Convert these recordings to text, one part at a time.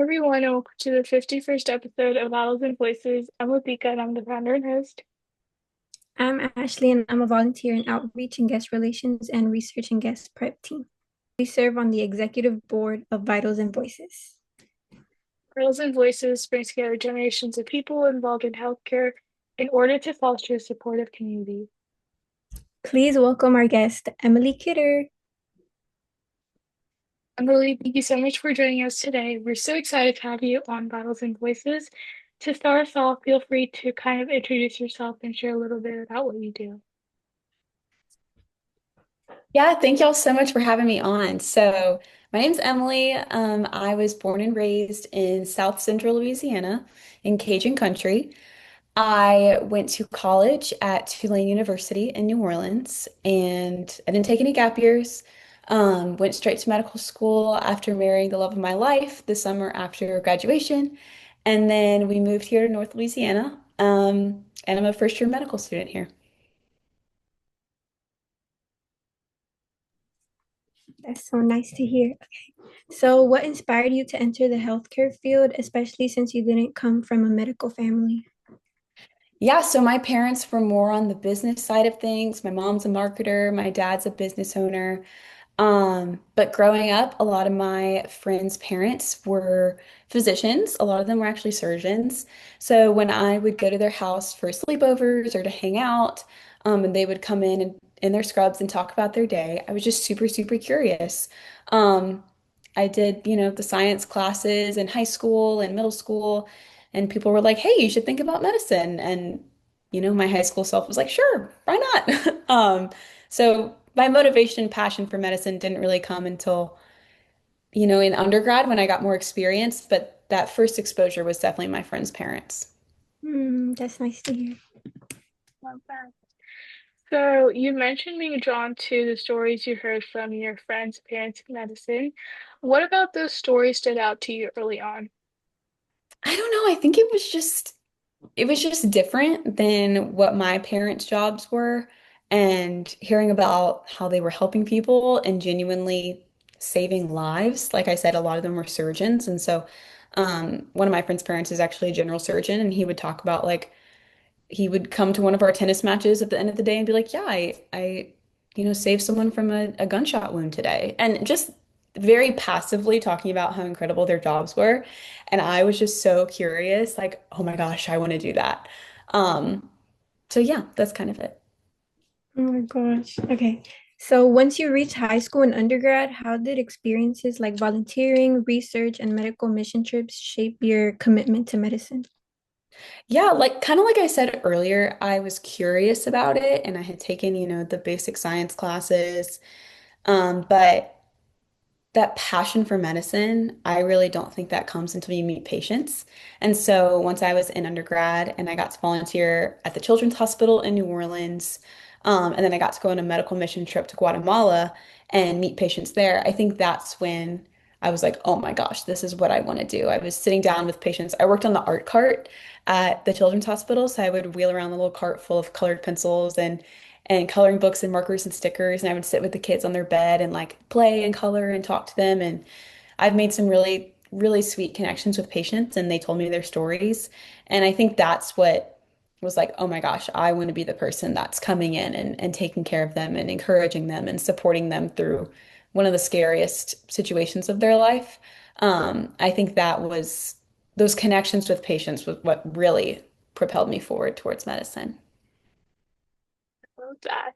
Everyone, and welcome to the 51st episode of Battles and Voices. I'm Lupika, and I'm the founder and host. I'm Ashley, and I'm a volunteer in outreach and guest relations and research and guest prep team. We serve on the executive board of Vitals and Voices. Battles and Voices brings together generations of people involved in healthcare in order to foster a supportive community. Please welcome our guest, Emily Kidder. Emily, thank you so much for joining us today. We're so excited to have you on Battles and Voices. To start us off, feel free to kind of introduce yourself and share a little bit about what you do. Yeah, thank y'all so much for having me on. So, my name's Emily. I was born and raised in South Central Louisiana in Cajun country. I went to college at Tulane University in New Orleans, and I didn't take any gap years. Went straight to medical school after marrying the love of my life the summer after graduation. And then we moved here to North Louisiana, and I'm a first year medical student here. That's so nice to hear. So, what inspired you to enter the healthcare field, especially since you didn't come from a medical family? Yeah, so my parents were more on the business side of things. My mom's a marketer, my dad's a business owner. But growing up, a lot of my friends' parents were physicians. A lot of them were actually surgeons. So when I would go to their house for sleepovers or to hang out, and they would come in their scrubs and talk about their day, I was just super, super curious. Um, I did, the science classes in high school and middle school, and people were like, "Hey, you should think about medicine." And, my high school self was like, "Sure, why not?" So my motivation and passion for medicine didn't really come until, in undergrad when I got more experience, but that first exposure was definitely my friends' parents. That's nice to hear. Love that. So you mentioned being drawn to the stories you heard from your friends' parents in medicine. What about those stories stood out to you early on? I don't know, I think it was just different than what my parents' jobs were, and hearing about how they were helping people and genuinely saving lives. Like I said, a lot of them were surgeons, and so one of my friend's parents is actually a general surgeon, and he would talk about like he would come to one of our tennis matches at the end of the day and be like, "Yeah, I saved someone from a gunshot wound today," and just very passively talking about how incredible their jobs were. And I was just so curious, like, oh my gosh, I want to do that. Um, so yeah, that's kind of it. Oh my gosh. Okay. So, once you reached high school and undergrad, how did experiences like volunteering, research, and medical mission trips shape your commitment to medicine? Yeah, like kind of like I said earlier, I was curious about it and I had taken, the basic science classes. But that passion for medicine, I really don't think that comes until you meet patients. And so once I was in undergrad and I got to volunteer at the Children's Hospital in New Orleans, and then I got to go on a medical mission trip to Guatemala and meet patients there, I think that's when I was like, oh my gosh, this is what I want to do. I was sitting down with patients. I worked on the art cart at the Children's Hospital, so I would wheel around the little cart full of colored pencils and coloring books and markers and stickers. And I would sit with the kids on their bed and like play and color and talk to them. And I've made some really, really sweet connections with patients and they told me their stories. And I think that's what was like, oh my gosh, I want to be the person that's coming in and taking care of them and encouraging them and supporting them through one of the scariest situations of their life. I think that was those connections with patients was what really propelled me forward towards medicine. Love that.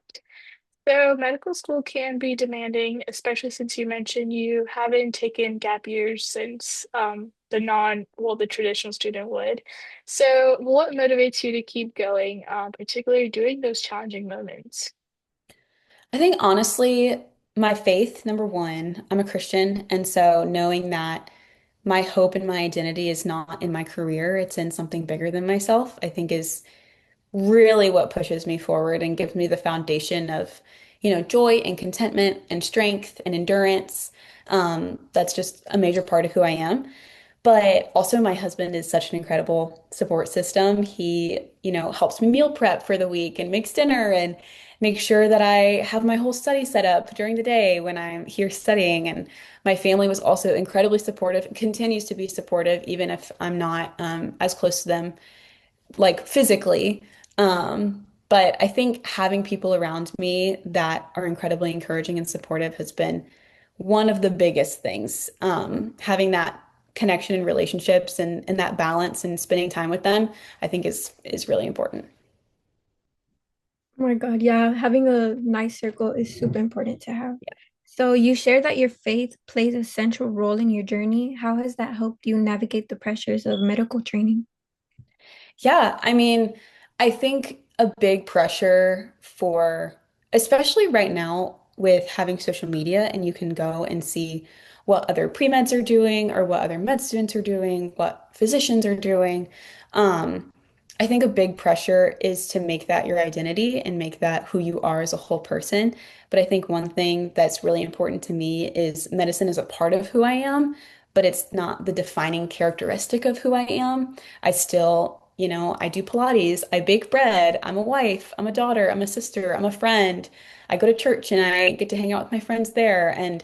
So medical school can be demanding, especially since you mentioned you haven't taken gap years since the traditional student would. So what motivates you to keep going, particularly during those challenging moments? I think honestly, my faith, number one, I'm a Christian. And so knowing that my hope and my identity is not in my career, it's in something bigger than myself, I think is really what pushes me forward and gives me the foundation of, joy and contentment and strength and endurance. That's just a major part of who I am. But also my husband is such an incredible support system. He, helps me meal prep for the week and makes dinner and make sure that I have my whole study set up during the day when I'm here studying. And my family was also incredibly supportive, continues to be supportive, even if I'm not as close to them like physically. But I think having people around me that are incredibly encouraging and supportive has been one of the biggest things. Having that connection in relationships and that balance and spending time with them, I think is really important. Oh my God, yeah, having a nice circle is super important to have. So you shared that your faith plays a central role in your journey. How has that helped you navigate the pressures of medical training? Yeah, I mean, I think a big pressure for, especially right now with having social media and you can go and see what other pre-meds are doing or what other med students are doing, what physicians are doing. Um, I think a big pressure is to make that your identity and make that who you are as a whole person. But I think one thing that's really important to me is medicine is a part of who I am, but it's not the defining characteristic of who I am. I still, I do Pilates, I bake bread, I'm a wife, I'm a daughter, I'm a sister, I'm a friend. I go to church and I get to hang out with my friends there. And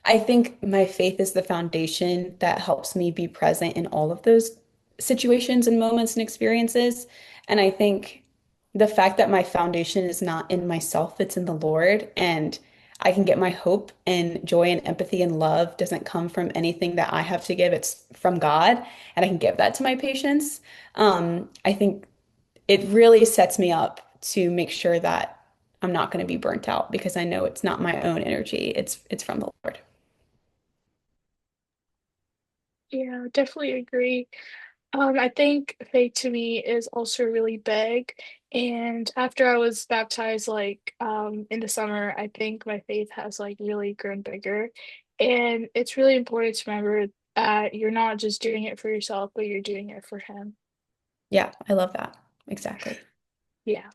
I think my faith is the foundation that helps me be present in all of those situations and moments and experiences. And I think the fact that my foundation is not in myself, it's in the Lord, and I can get my hope and joy and empathy and love doesn't come from anything that I have to give, it's from God, and I can give that to my patients. I think it really sets me up to make sure that I'm not going to be burnt out because I know it's not my own energy. It's from the Lord. Yeah, definitely agree. I think faith to me is also really big. And after I was baptized, like in the summer, I think my faith has like really grown bigger. And it's really important to remember that you're not just doing it for yourself, but you're doing it for him. Yeah, I love that. Exactly. Yeah.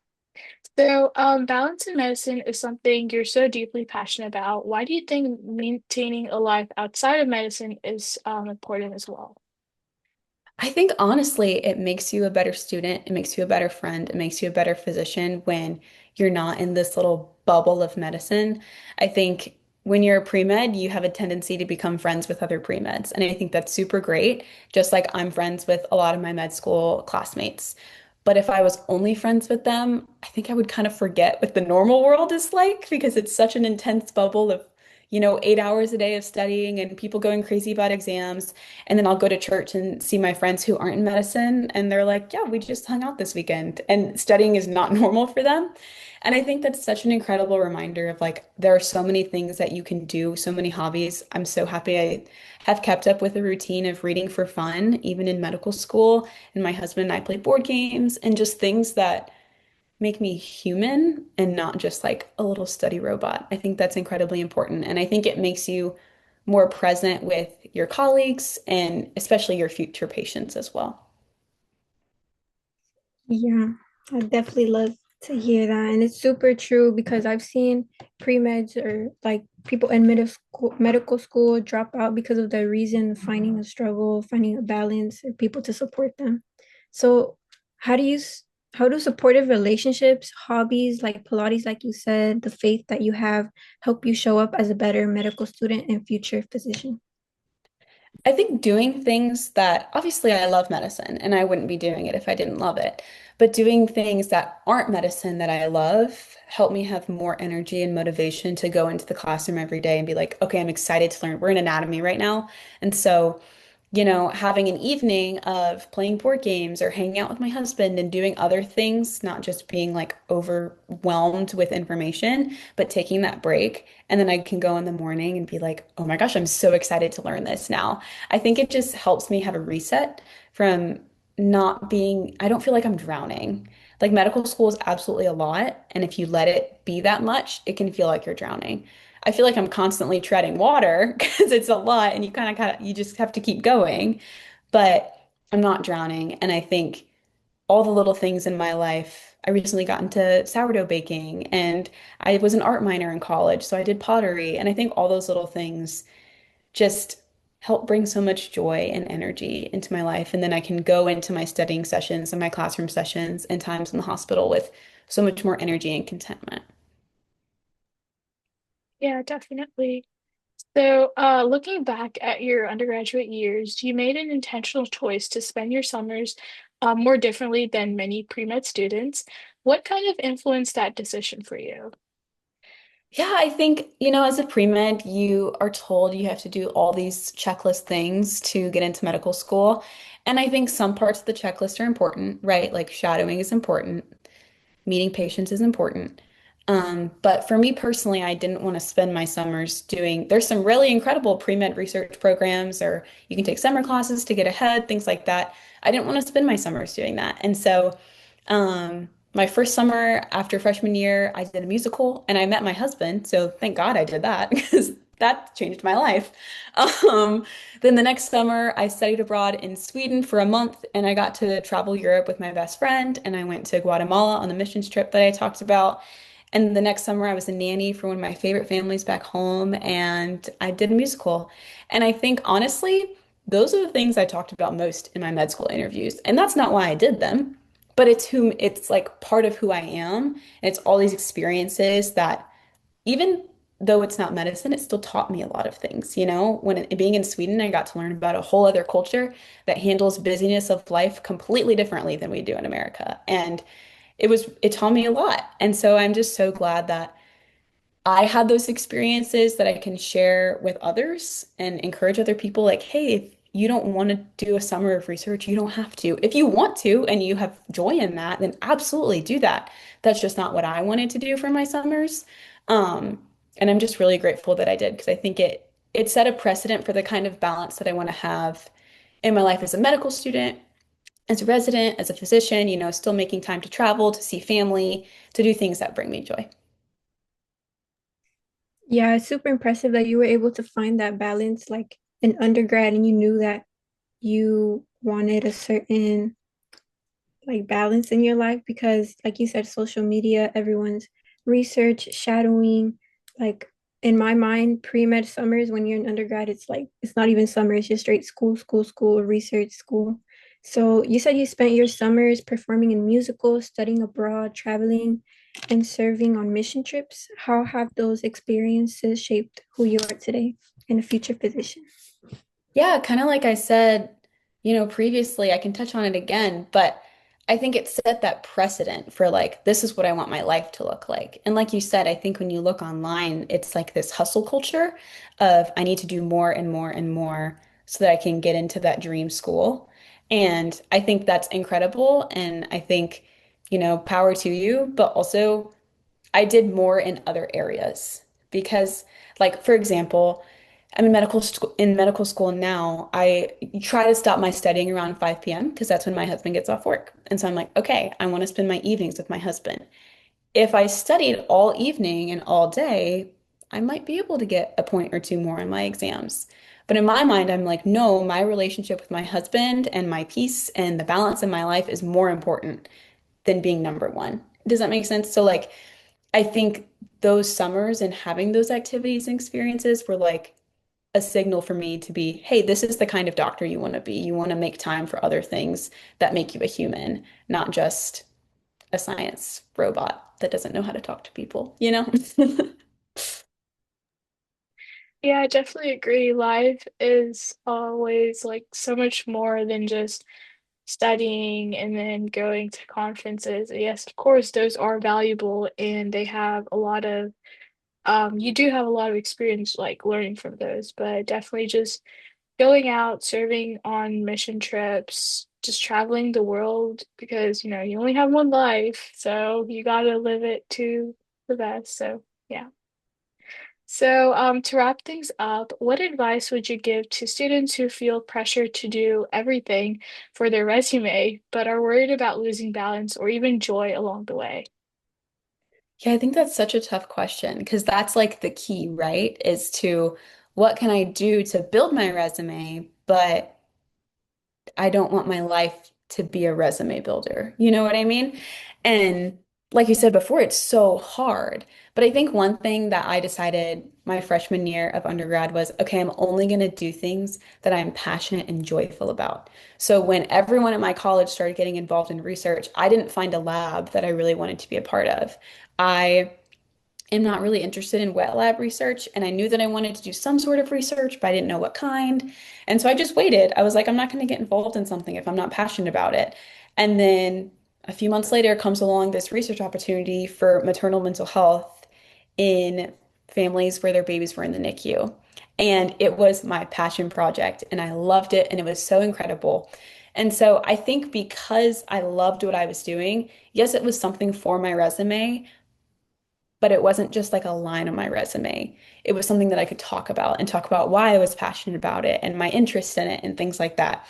So, balance in medicine is something you're so deeply passionate about. Why do you think maintaining a life outside of medicine is important as well? I think honestly, it makes you a better student, it makes you a better friend, it makes you a better physician when you're not in this little bubble of medicine. I think when you're a pre-med, you have a tendency to become friends with other pre-meds. And I think that's super great, just like I'm friends with a lot of my med school classmates. But if I was only friends with them, I think I would kind of forget what the normal world is like because it's such an intense bubble of, 8 hours a day of studying and people going crazy about exams. And then I'll go to church and see my friends who aren't in medicine, and they're like, yeah, we just hung out this weekend. And studying is not normal for them. And I think that's such an incredible reminder of like, there are so many things that you can do, so many hobbies. I'm so happy I have kept up with a routine of reading for fun, even in medical school. And my husband and I play board games and just things that make me human and not just like a little study robot. I think that's incredibly important. And I think it makes you more present with your colleagues and especially your future patients as well. Yeah, I definitely love to hear that. And it's super true because I've seen pre-meds or like people in medical school drop out because of the reason of finding a struggle, finding a balance, or people to support them. So how do you how do supportive relationships, hobbies like Pilates, like you said, the faith that you have help you show up as a better medical student and future physician? I think doing things that obviously I love medicine and I wouldn't be doing it if I didn't love it. But doing things that aren't medicine that I love help me have more energy and motivation to go into the classroom every day and be like, okay, I'm excited to learn. We're in anatomy right now. And so having an evening of playing board games or hanging out with my husband and doing other things, not just being like overwhelmed with information, but taking that break. And then I can go in the morning and be like, oh my gosh, I'm so excited to learn this now. I think it just helps me have a reset from not being, I don't feel like I'm drowning. Like medical school is absolutely a lot. And if you let it be that much, it can feel like you're drowning. I feel like I'm constantly treading water because it's a lot and you kind of you just have to keep going. But I'm not drowning. And I think all the little things in my life, I recently got into sourdough baking and I was an art minor in college, so I did pottery. And I think all those little things just help bring so much joy and energy into my life. And then I can go into my studying sessions and my classroom sessions and times in the hospital with so much more energy and contentment. Yeah, definitely. So, looking back at your undergraduate years, you made an intentional choice to spend your summers more differently than many pre-med students. What kind of influenced that decision for you? Yeah, I think, as a pre-med, you are told you have to do all these checklist things to get into medical school. And I think some parts of the checklist are important, right? Like shadowing is important, meeting patients is important. But for me personally, I didn't want to spend my summers there's some really incredible pre-med research programs, or you can take summer classes to get ahead, things like that. I didn't want to spend my summers doing that. And so my first summer after freshman year, I did a musical and I met my husband. So thank God I did that because that changed my life. Um, then the next summer, I studied abroad in Sweden for a month and I got to travel Europe with my best friend. And I went to Guatemala on the missions trip that I talked about. And the next summer, I was a nanny for one of my favorite families back home and I did a musical. And I think honestly, those are the things I talked about most in my med school interviews. And that's not why I did them, but it's like part of who I am. And it's all these experiences that even though it's not medicine, it still taught me a lot of things. Being in Sweden, I got to learn about a whole other culture that handles busyness of life completely differently than we do in America. And it taught me a lot. And so I'm just so glad that I had those experiences that I can share with others and encourage other people like, hey, if you don't want to do a summer of research, you don't have to. If you want to and you have joy in that, then absolutely do that. That's just not what I wanted to do for my summers. Um, and I'm just really grateful that I did because I think it set a precedent for the kind of balance that I want to have in my life as a medical student, as a resident, as a physician, still making time to travel, to see family, to do things that bring me joy. Yeah, it's super impressive that you were able to find that balance like in undergrad and you knew that you wanted a certain like balance in your life because like you said, social media, everyone's research, shadowing, like in my mind, pre-med summers when you're in undergrad, it's like it's not even summer, it's just straight school, school, school, research, school. So you said you spent your summers performing in musicals, studying abroad, traveling, and serving on mission trips. How have those experiences shaped who you are today and a future physician? Yeah, kind of like I said, previously, I can touch on it again, but I think it set that precedent for like, this is what I want my life to look like. And like you said, I think when you look online, it's like this hustle culture of I need to do more and more and more so that I can get into that dream school. And I think that's incredible. And I think, power to you, but also I did more in other areas because, like, for example, I'm in medical school now. I try to stop my studying around 5 p.m. because that's when my husband gets off work. And so I'm like, okay, I want to spend my evenings with my husband. If I studied all evening and all day, I might be able to get a point or two more in my exams. But in my mind, I'm like, no, my relationship with my husband and my peace and the balance in my life is more important than being number one. Does that make sense? So, like, I think those summers and having those activities and experiences were like a signal for me to be, hey, this is the kind of doctor you want to be. You want to make time for other things that make you a human, not just a science robot that doesn't know how to talk to people, you know? Yeah, I definitely agree. Life is always like so much more than just studying and then going to conferences. Yes, of course, those are valuable and they have a lot of you do have a lot of experience like learning from those, but definitely just going out, serving on mission trips, just traveling the world because you only have one life, so you gotta live it to the best. So yeah. So, to wrap things up, what advice would you give to students who feel pressure to do everything for their resume, but are worried about losing balance or even joy along the way? Yeah, I think that's such a tough question because that's like the key, right? Is to what can I do to build my resume, but I don't want my life to be a resume builder. You know what I mean? And like you said before, it's so hard. But I think one thing that I decided my freshman year of undergrad was, okay, I'm only going to do things that I'm passionate and joyful about. So when everyone at my college started getting involved in research, I didn't find a lab that I really wanted to be a part of. I am not really interested in wet lab research. And I knew that I wanted to do some sort of research, but I didn't know what kind. And so I just waited. I was like, I'm not going to get involved in something if I'm not passionate about it. And then a few months later comes along this research opportunity for maternal mental health in families where their babies were in the NICU. And it was my passion project, and I loved it, and it was so incredible. And so I think because I loved what I was doing, yes, it was something for my resume, but it wasn't just like a line on my resume. It was something that I could talk about and talk about why I was passionate about it and my interest in it and things like that.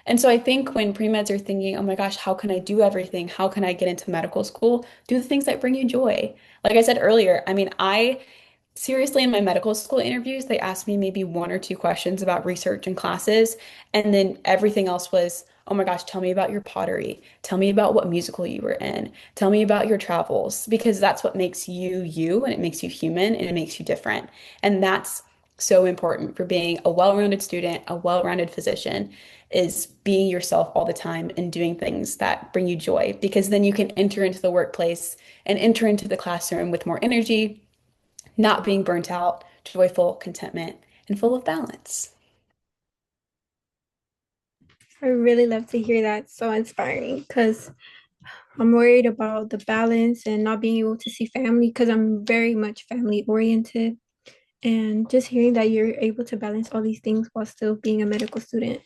And so I think when pre-meds are thinking, oh my gosh, how can I do everything? How can I get into medical school? Do the things that bring you joy. Like I said earlier, I mean, I seriously, in my medical school interviews, they asked me maybe one or two questions about research and classes, and then everything else was, oh my gosh, tell me about your pottery. Tell me about what musical you were in. Tell me about your travels, because that's what makes you you, and it makes you human, and it makes you different. And that's so important for being a well-rounded student, a well-rounded physician, is being yourself all the time and doing things that bring you joy, because then you can enter into the workplace and enter into the classroom with more energy, not being burnt out, joyful, contentment, and full of balance. I really love to hear that. So inspiring because I'm worried about the balance and not being able to see family because I'm very much family oriented. And just hearing that you're able to balance all these things while still being a medical student.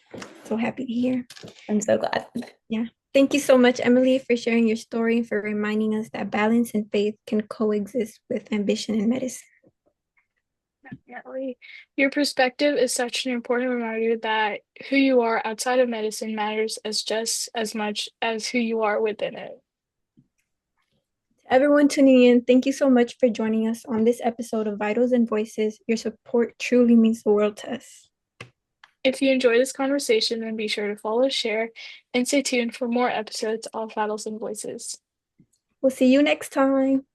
So happy to hear. I'm so glad. Yeah. Thank you so much, Emily, for sharing your story and for reminding us that balance and faith can coexist with ambition in medicine. Definitely. Your perspective is such an important reminder that who you are outside of medicine matters as just as much as who you are within it. To everyone tuning in, thank you so much for joining us on this episode of Vitals and Voices. Your support truly means the world to us. If you enjoy this conversation, then be sure to follow, share, and stay tuned for more episodes of Battles and Voices. We'll see you next time.